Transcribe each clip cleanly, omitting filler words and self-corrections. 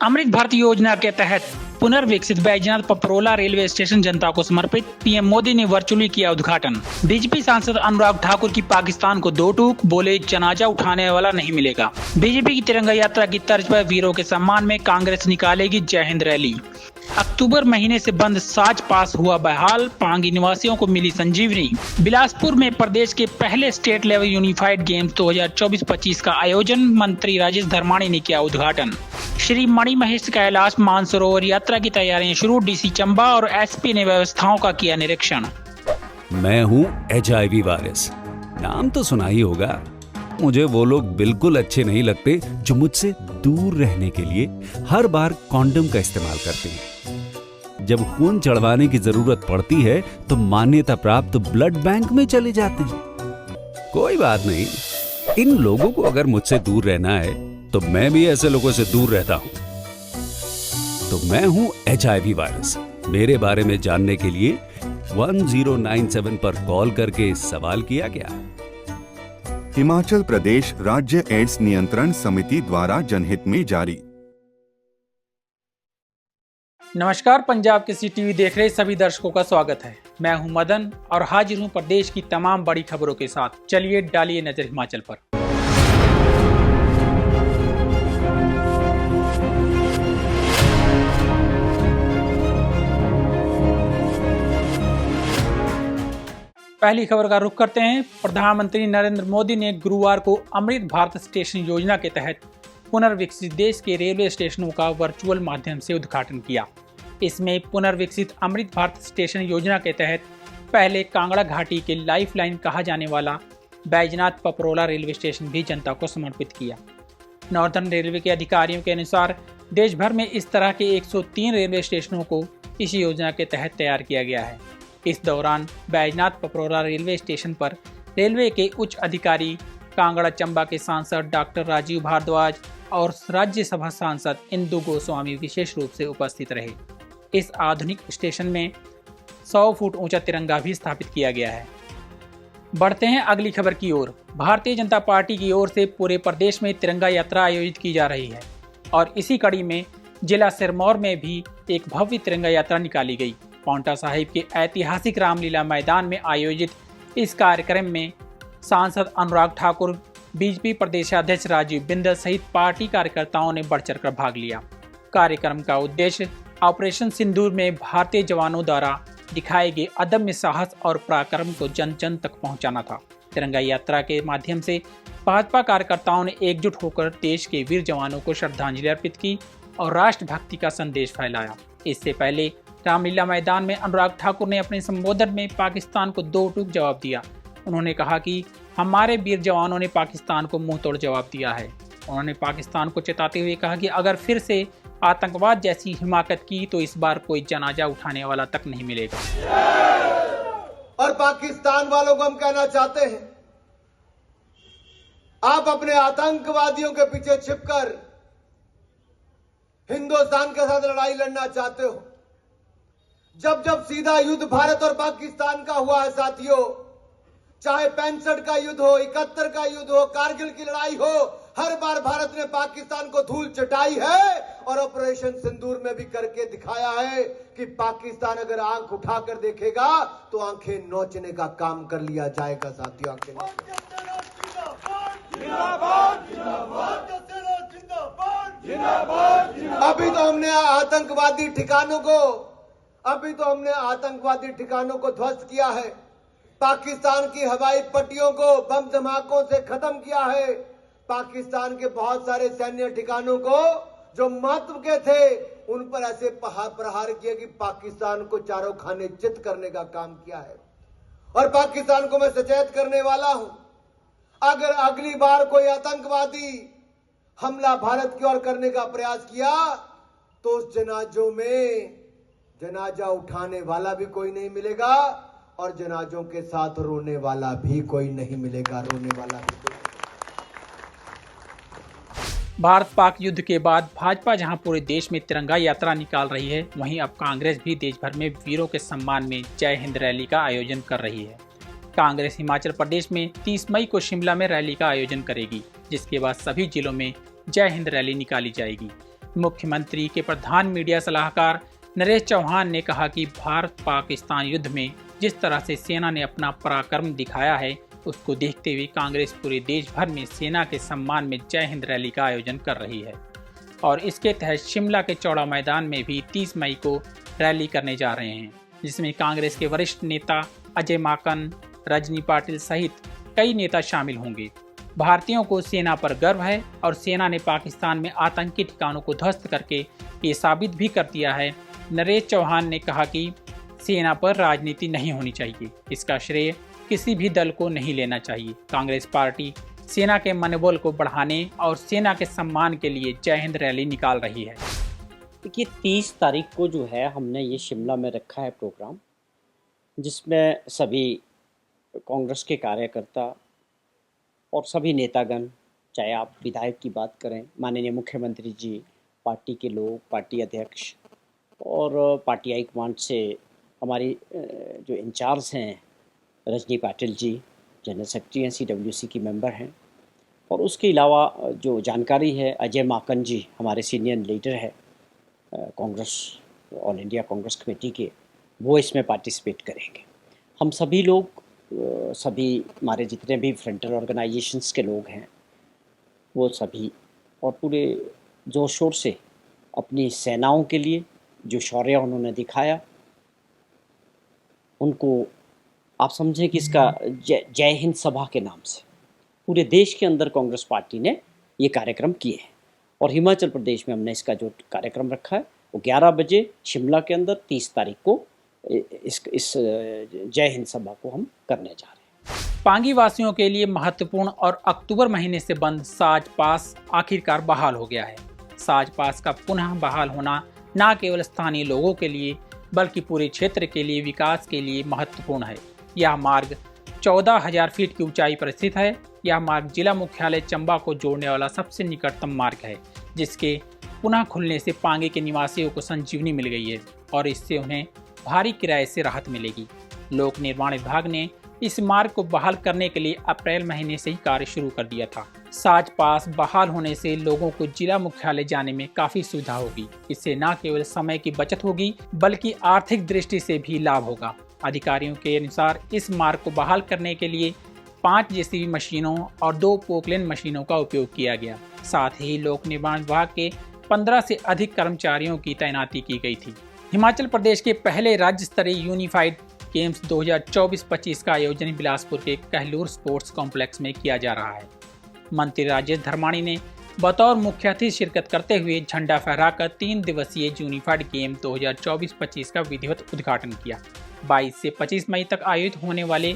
अमृत भारत योजना के तहत पुनर्विकसित बैजनाथ पपरोला रेलवे स्टेशन जनता को समर्पित। पीएम मोदी ने वर्चुअली किया उद्घाटन। बीजेपी सांसद अनुराग ठाकुर की पाकिस्तान को दो टूक, बोले जनाजा उठाने वाला नहीं मिलेगा। बीजेपी की तिरंगा यात्रा की तर्ज पर वीरों के सम्मान में कांग्रेस निकालेगी जय हिंद रैली। अक्टूबर महीने से बंद साच पास हुआ बहाल, पांगी निवासियों को मिली संजीवनी। बिलासपुर में प्रदेश के पहले स्टेट लेवल यूनिफाइड गेम्स 2024-25 का आयोजन, मंत्री राजेश धर्माणी ने किया उद्घाटन। श्री मणिमहेश कैलाश मानसरोवर यात्रा की तैयारियां शुरू, डीसी चंबा और एसपी ने व्यवस्थाओं का किया निरीक्षण। मैं हूँ HIV वायरस, नाम तो सुना ही होगा। मुझे वो लोग बिल्कुल अच्छे नहीं लगते जो मुझसे दूर रहने के लिए हर बार कॉन्डम का इस्तेमाल करते हैं। जब खून चढ़वाने की जरूरत पड़ती है तो मान्यता प्राप्त ब्लड बैंक में चले जाते हैं। कोई बात नहीं, इन लोगों को अगर मुझसे दूर रहना है तो मैं भी ऐसे लोगों से दूर रहता हूं। तो मैं हूं HIV वायरस। मेरे बारे में जानने के लिए 1097 पर कॉल करके सवाल किया गया। हिमाचल प्रदेश राज्य एड्स नियंत्रण समिति द्वारा जनहित में जारी। नमस्कार, पंजाब केसरी टीवी देख रहे सभी दर्शकों का स्वागत है। मैं हूं मदन और हाजिर हूं प्रदेश की तमाम बड़ी खबरों के साथ। चलिए डालिए नजर हिमाचल पर। पहली खबर का रुख करते हैं। प्रधानमंत्री नरेंद्र मोदी ने गुरुवार को अमृत भारत स्टेशन योजना के तहत पुनर्विकसित देश के रेलवे स्टेशनों का वर्चुअल माध्यम से उद्घाटन किया। इसमें पुनर्विकसित अमृत भारत स्टेशन योजना के तहत पहले कांगड़ा घाटी के लाइफलाइन कहा जाने वाला बैजनाथ पपरोला रेलवे स्टेशन भी जनता को समर्पित किया। नॉर्दर्न रेलवे के अधिकारियों के अनुसार देश भर में इस तरह के 103 रेलवे स्टेशनों को इस योजना के तहत तैयार किया गया है। इस दौरान बैजनाथ पपरोला रेलवे स्टेशन पर रेलवे के उच्च अधिकारी, कांगड़ा चंबा के सांसद डॉक्टर राजीव भारद्वाज और राज्यसभा सांसद इंदु गोस्वामी विशेष रूप से उपस्थित रहे। इस आधुनिक स्टेशन में 100 फुट ऊंचा तिरंगा भी स्थापित किया गया है। बढ़ते हैं अगली खबर की ओर। भारतीय जनता पार्टी की ओर से पूरे प्रदेश में तिरंगा यात्रा आयोजित की जा रही है और इसी कड़ी में जिला सिरमौर में भी एक भव्य तिरंगा यात्रा निकाली गई। पांवटा साहिब के ऐतिहासिक रामलीला मैदान में आयोजित इस कार्यक्रम में सांसद अनुराग ठाकुर, बीजेपी प्रदेशाध्यक्ष राजीव बिंदल सहित पार्टी कार्यकर्ताओं ने बढ़ चढ़कर भाग लिया। कार्यक्रम का उद्देश्य ऑपरेशन सिंदूर में भारतीय जवानों द्वारा दिखाए गए अदम्य साहस और पराक्रम को जन जन तक पहुंचाना था। तिरंगा यात्रा के माध्यम से भाजपा कार्यकर्ताओं ने एकजुट होकर देश के वीर जवानों को श्रद्धांजलि अर्पित की और राष्ट्रभक्ति का संदेश फैलाया। इससे पहले रामलीला मैदान में अनुराग ठाकुर ने अपने संबोधन में पाकिस्तान को दो टूक जवाब दिया। उन्होंने कहा कि हमारे वीर जवानों ने पाकिस्तान को मुंह तोड़ जवाब दिया है। उन्होंने पाकिस्तान को चेताते हुए कहा कि अगर फिर से आतंकवाद जैसी हिमाकत की तो इस बार कोई जनाजा उठाने वाला तक नहीं मिलेगा। और पाकिस्तान वालों को हम कहना चाहते हैं, आप अपने आतंकवादियों के पीछे छिपकर हिंदुस्तान के साथ लड़ाई लड़ना चाहते हो। जब जब सीधा युद्ध भारत और पाकिस्तान का हुआ है साथियों, चाहे 65 का युद्ध हो, 71 का युद्ध हो, कारगिल की लड़ाई हो, हर बार भारत ने पाकिस्तान को धूल चटाई है और ऑपरेशन सिंदूर में भी करके दिखाया है कि पाकिस्तान अगर आंख उठाकर देखेगा तो आंखें नोचने का काम कर लिया जाएगा साथियों। अभी तो हमने आतंकवादी ठिकानों को ध्वस्त किया है। पाकिस्तान की हवाई पट्टियों को बम धमाकों से खत्म किया है। पाकिस्तान के बहुत सारे सैन्य ठिकानों को जो महत्व के थे उन पर ऐसे प्रहार किए कि पाकिस्तान को चारों खाने चित करने का काम किया है। और पाकिस्तान को मैं सचेत करने वाला हूं, अगर अगली बार कोई आतंकवादी हमला भारत की ओर करने का प्रयास किया तो उस जनाजों में जनाजा उठाने वाला भी कोई नहीं मिलेगा और जनाजों के साथ रोने वाला भी कोई नहीं मिलेगा, रोने वाला भी कोई। भारत पाक युद्ध के बाद भाजपा जहां पूरे देश में तिरंगा यात्रा निकाल रही है, वहीं अब कांग्रेस भी देश भर में वीरों के सम्मान में जय हिंद रैली का आयोजन कर रही है। कांग्रेस हिमाचल प्रदेश में 30 मई को शिमला में रैली का आयोजन करेगी, जिसके बाद सभी जिलों में जय हिंद रैली निकाली जाएगी। मुख्यमंत्री के प्रधान मीडिया सलाहकार नरेश चौहान ने कहा कि भारत पाकिस्तान युद्ध में जिस तरह से सेना ने अपना पराक्रम दिखाया है, उसको देखते हुए कांग्रेस पूरे देश भर में सेना के सम्मान में जय हिंद रैली का आयोजन कर रही है और इसके तहत शिमला के चौड़ा मैदान में भी 30 मई को रैली करने जा रहे हैं, जिसमें कांग्रेस के वरिष्ठ नेता अजय माकन, रजनी पाटिल सहित कई नेता शामिल होंगे। भारतीयों को सेना पर गर्व है और सेना ने पाकिस्तान में आतंकी ठिकानों को ध्वस्त करके ये साबित भी कर दिया है। नरेश चौहान ने कहा कि सेना पर राजनीति नहीं होनी चाहिए, इसका श्रेय किसी भी दल को नहीं लेना चाहिए। कांग्रेस पार्टी सेना के मनोबल को बढ़ाने और सेना के सम्मान के लिए जय हिंद रैली निकाल रही है। देखिए 30 तारीख को जो है हमने ये शिमला में रखा है प्रोग्राम, जिसमें सभी कांग्रेस के कार्यकर्ता और सभी नेतागण, चाहे आप विधायक की बात करें, माननीय मुख्यमंत्री जी, पार्टी के लोग, पार्टी अध्यक्ष और पार्टी हाईकमांड से हमारी जो इंचार्ज हैं रजनी पाटिल जी, जनरल सेक्रेटरी हैं, CWC की मेंबर हैं, और उसके अलावा जो जानकारी है अजय माकन जी हमारे सीनियर लीडर है Congress, all India Congress committee के, वो इसमें पार्टिसिपेट करेंगे। हम सभी लोग, सभी हमारे जितने भी फ्रंटल ऑर्गेनाइजेशंस के लोग हैं वो सभी और पूरे जोर शोर से अपनी सेनाओं के लिए जो शौर्य उन्होंने दिखाया, उनको आप समझें कि इसका जय हिंद सभा के नाम से पूरे देश के अंदर कांग्रेस पार्टी ने ये कार्यक्रम किए हैं। और हिमाचल प्रदेश में हमने इसका जो कार्यक्रम रखा है वो 11 बजे शिमला के अंदर 30 तारीख को इस जय हिंद सभा को हम करने जा रहे हैं। पांगी वासियों के लिए महत्वपूर्ण और अक्टूबर महीने से बंद साज पास आखिरकार बहाल हो गया है। साज पास का पुनः बहाल होना न केवल स्थानीय लोगों के लिए बल्कि पूरे क्षेत्र के लिए विकास के लिए महत्वपूर्ण है। यह मार्ग 14,000 फीट की ऊंचाई पर स्थित है। यह मार्ग जिला मुख्यालय चंबा को जोड़ने वाला सबसे निकटतम मार्ग है, जिसके पुनः खुलने से पांगी के निवासियों को संजीवनी मिल गई है और इससे उन्हें भारी किराए से राहत मिलेगी। लोक निर्माण विभाग ने इस मार्ग को बहाल करने के लिए अप्रैल महीने से ही कार्य शुरू कर दिया था। साज पास बहाल होने से लोगों को जिला मुख्यालय जाने में काफी सुविधा होगी। इससे न केवल समय की बचत होगी बल्कि आर्थिक दृष्टि से भी लाभ होगा। अधिकारियों के अनुसार इस मार्ग को बहाल करने के लिए 5 JCB मशीनों और 2 पोकलेन मशीनों का उपयोग किया गया। साथ ही लोक निर्माण विभाग के 15 से अधिक कर्मचारियों की तैनाती की गई थी। हिमाचल प्रदेश के पहले राज्य स्तरीय यूनिफाइड गेम्स 2024-25 का आयोजन बिलासपुर के कहलूर स्पोर्ट्स कॉम्प्लेक्स में किया जा रहा है। मंत्री राजेश धर्माणी ने बतौर मुख्य अतिथि शिरकत करते हुए झंडा फहराकर 3 दिवसीय यूनिफाइड गेम 2024-25 का विधिवत उद्घाटन किया। 22 से 25 मई तक आयोजित होने वाले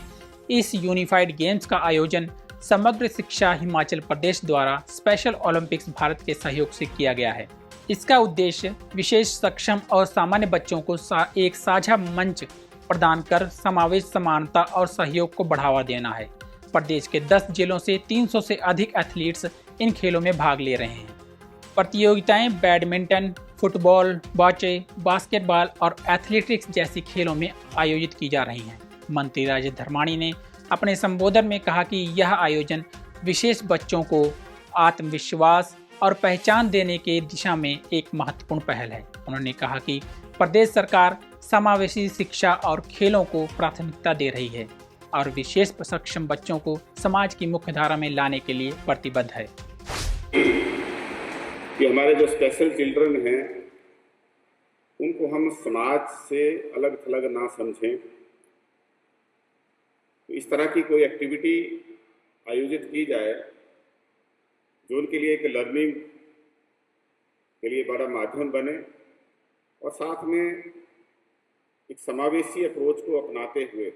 इस यूनिफाइड गेम्स का आयोजन समग्र शिक्षा हिमाचल प्रदेश द्वारा स्पेशल ओलंपिक्स भारत के सहयोग से किया गया है। इसका उद्देश्य विशेष सक्षम और सामान्य बच्चों को एक साझा मंच प्रदान कर समावेश, समानता और सहयोग को बढ़ावा देना है। प्रदेश के 10 जिलों से 300 से अधिक एथलीट्स इन खेलों में भाग ले रहे हैं। प्रतियोगिताएं बैडमिंटन, फुटबॉल, बॉचे, बास्केटबॉल और एथलेटिक्स जैसी खेलों में आयोजित की जा रही हैं। मंत्री राजेश धर्माणी ने अपने संबोधन में कहा कि यह आयोजन विशेष बच्चों को आत्मविश्वास और पहचान देने के दिशा में एक महत्वपूर्ण पहल है। उन्होंने कहा कि प्रदेश सरकार समावेशी शिक्षा और खेलों को प्राथमिकता दे रही है और विशेष सक्षम बच्चों को समाज की मुख्यधारा में लाने के लिए प्रतिबद्ध है। कि हमारे जो स्पेशल चिल्ड्रन हैं उनको हम समाज से अलग थलग ना समझें। तो इस तरह की कोई एक्टिविटी आयोजित की जाए जो उनके लिए एक लर्निंग के लिए बड़ा माध्यम बने और साथ में एक समावेशी अप्रोच को अपनाते हुए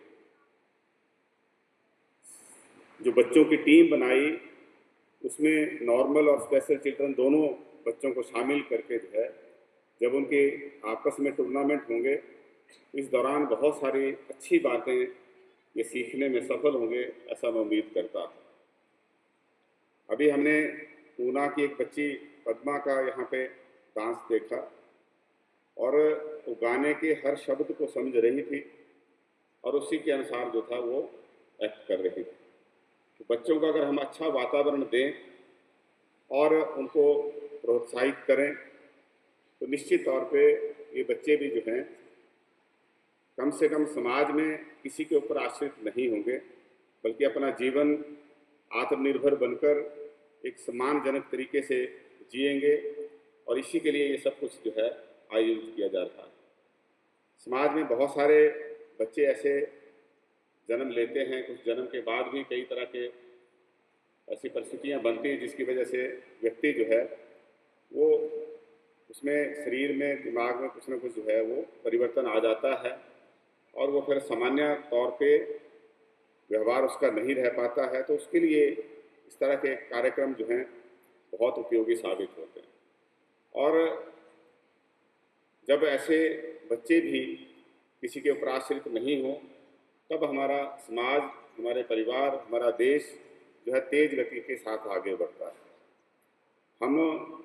जो बच्चों की टीम बनाई उसमें नॉर्मल और स्पेशल चिल्ड्रन दोनों बच्चों को शामिल करके जो है जब उनके आपस में टूर्नामेंट होंगे इस दौरान बहुत सारी अच्छी बातें ये सीखने में सफल होंगे, ऐसा मैं उम्मीद करता हूँ। अभी हमने ऊना की एक बच्ची पद्मा का यहाँ पे डांस देखा और वो गाने के हर शब्द को समझ रही थी और उसी के अनुसार जो था वो एक्ट कर रही थी। तो बच्चों को अगर हम अच्छा वातावरण दें और उनको प्रोत्साहित करें तो निश्चित तौर पे ये बच्चे भी जो हैं कम से कम समाज में किसी के ऊपर आश्रित नहीं होंगे, बल्कि अपना जीवन आत्मनिर्भर बनकर एक सम्मानजनक तरीके से जिएंगे। और इसी के लिए ये सब कुछ जो है आयोजित किया जा रहा है। समाज में बहुत सारे बच्चे ऐसे जन्म लेते हैं, कुछ जन्म के बाद भी कई तरह के ऐसी परिस्थितियां बनती हैं जिसकी वजह से व्यक्ति जो है वो उसमें शरीर में, दिमाग में कुछ ना कुछ जो है वो परिवर्तन आ जाता है और वो फिर सामान्य तौर पे व्यवहार उसका नहीं रह पाता है। तो उसके लिए इस तरह के कार्यक्रम जो हैं बहुत उपयोगी साबित होते हैं। और जब ऐसे बच्चे भी किसी के ऊपर आश्रित नहीं हो, तब हमारा समाज, हमारे परिवार, हमारा देश जो है तेज गति के साथ आगे बढ़ता है। हम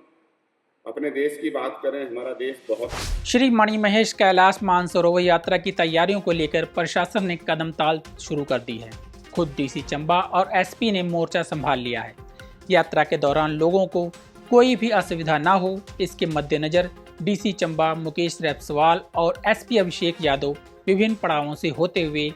अपने देश की बात करें, हमारा देश बहुत। श्री मणिमहेश कैलाश मानसरोवर यात्रा की तैयारियों को लेकर प्रशासन ने कदमताल शुरू कर दी है। खुद डीसी चंबा और एसपी ने मोर्चा संभाल लिया है। यात्रा के दौरान लोगों को कोई भी असुविधा ना हो, इसके मद्देनजर डीसी चंबा मुकेश रैपसवाल और एसपी अभिषेक यादव विभिन्न पड़ावों से होते हुए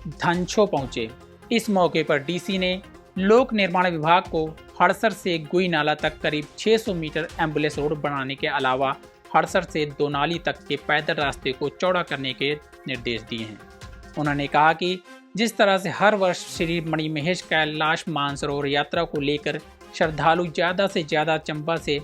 धनछो पहुंचे। इस मौके पर डीसी ने लोक निर्माण विभाग को हड़सर से गुई नाला तक करीब 600 मीटर एम्बुलेंस रोड बनाने के अलावा हड़सर से दोनाली तक के पैदल रास्ते को चौड़ा करने के निर्देश दिए हैं। उन्होंने कहा कि जिस तरह से हर वर्ष श्री मणिमहेश कैलाश मानसरोवर यात्रा को लेकर श्रद्धालु ज़्यादा से ज़्यादा चंबा से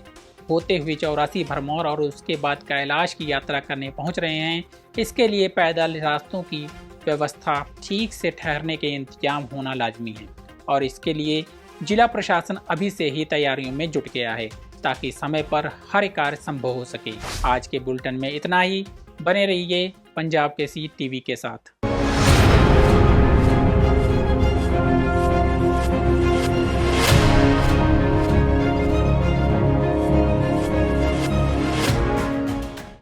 होते हुए 84 भरमौर और उसके बाद कैलाश की यात्रा करने पहुंच रहे हैं, इसके लिए पैदल रास्तों की व्यवस्था ठीक से ठहरने के इंतजाम होना लाजमी है और इसके लिए जिला प्रशासन अभी से ही तैयारियों में जुट गया है ताकि समय पर हर कार्य संभव हो सके। आज के बुलेटिन में इतना ही। बने रहिए पंजाब केसरी टीवी के साथ।